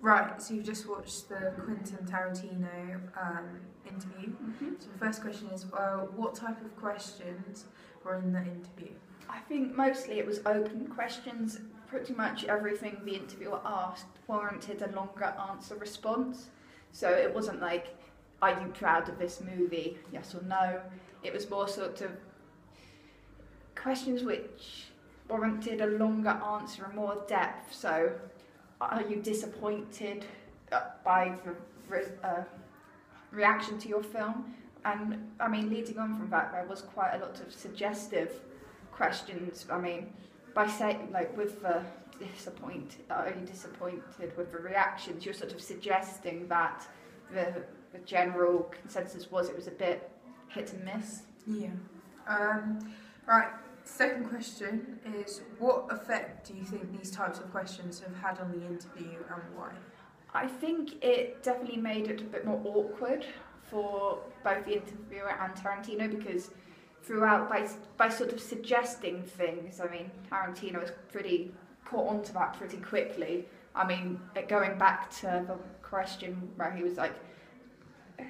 Right, so you've just watched the Quentin Tarantino interview. So the first question is, what type of questions were in the interview? I think mostly it was open questions. Pretty much everything the interviewer asked warranted a longer answer response. So it wasn't like, are you proud of this movie, yes or no? It was more sort of questions which warranted a longer answer and more depth. So, are you disappointed by the reaction to your film? And I mean, leading on from that, there was quite a lot of suggestive questions. I mean, by saying, like, with the are you disappointed with the reactions? You're sort of suggesting that the general consensus was it was a bit hit and miss. Yeah. Right. Second question is, what effect do you think these types of questions have had on the interview and why? I think it definitely made it a bit more awkward for both the interviewer and Tarantino, because throughout, by sort of suggesting things, I mean, Tarantino was pretty caught onto that pretty quickly. I mean, going back to the question where he was like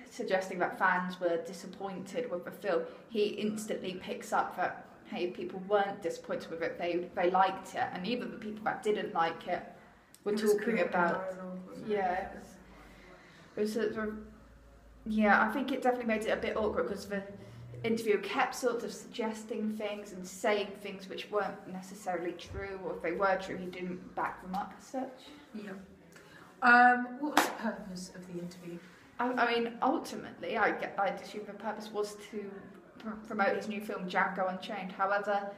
suggesting that fans were disappointed with the film, he instantly picks up that, hey, people weren't disappointed with it, they liked it, and even the people that didn't like it were talking about. Yeah, it was sort of, yeah, I think it definitely made it a bit awkward because the interviewer kept sort of suggesting things and saying things which weren't necessarily true, or if they were true, he didn't back them up as such. Yeah. What was the purpose of the interview? I mean, ultimately, I'd assume the purpose was to promote his new film Django Unchained. However,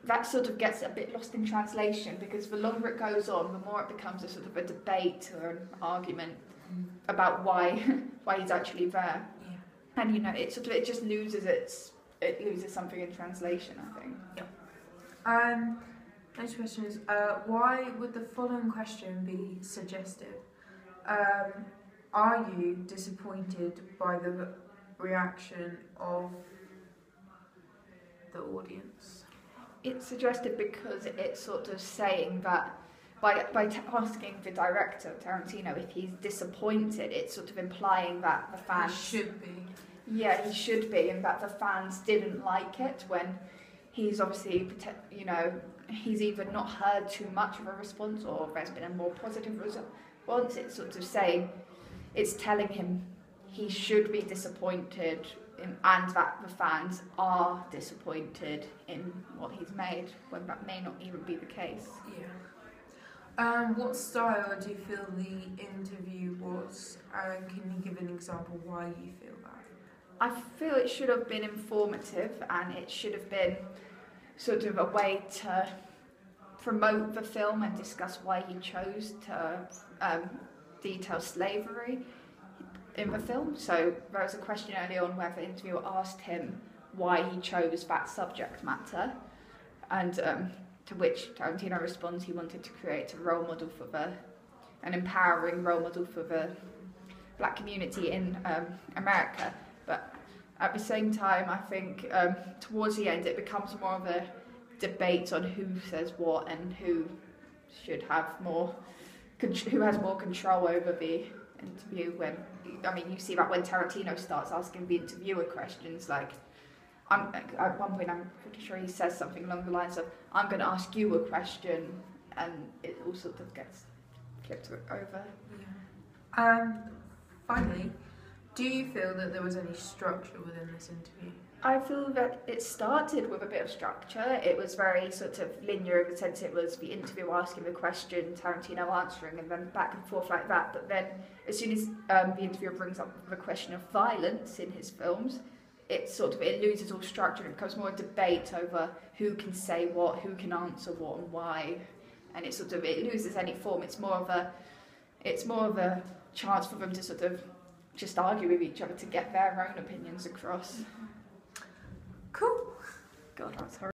that sort of gets a bit lost in translation, because the longer it goes on, the more it becomes a sort of a debate or an argument about why he's actually there. Yeah. And you know, it just loses something in translation, I think. Yeah. Next question is, why would the following question be suggestive? Are you disappointed by the reaction of the audience? It's suggested because it's sort of saying that by asking the director, Tarantino, if he's disappointed, it's sort of implying that the fans... He should be. Yeah, he should be, and that the fans didn't like it, when he's obviously, you know, he's either not heard too much of a response or there's been a more positive response. It's sort of saying, it's telling him he should be disappointed and that the fans are disappointed in what he's made, when that may not even be the case. Yeah. What style do you feel the interview was? Can you give an example why you feel that? I feel it should have been informative, and it should have been sort of a way to promote the film and discuss why he chose to detail slavery in the film. So there was a question early on where the interviewer asked him why he chose that subject matter, and to which Tarantino responds he wanted to create a role model for an empowering role model for the black community in America. But at the same time, I think towards the end it becomes more of a debate on who says what and who should have who has more control over the interview. When, I mean, you see that when Tarantino starts asking the interviewer questions, like, at one point I'm pretty sure he says something along the lines of, I'm going to ask you a question, and it all sort of gets flipped over. Yeah. Finally, do you feel that there was any structure within this interview? I feel that it started with a bit of structure. It was very sort of linear in the sense it was the interviewer asking the question, Tarantino answering, and then back and forth like that. But then as soon as the interviewer brings up the question of violence in his films, it loses all structure, and it becomes more a debate over who can say what, who can answer what, and why. And it loses any form. It's more of a chance for them to sort of just argue with each other to get their own opinions across. Cool. God, that's horrible.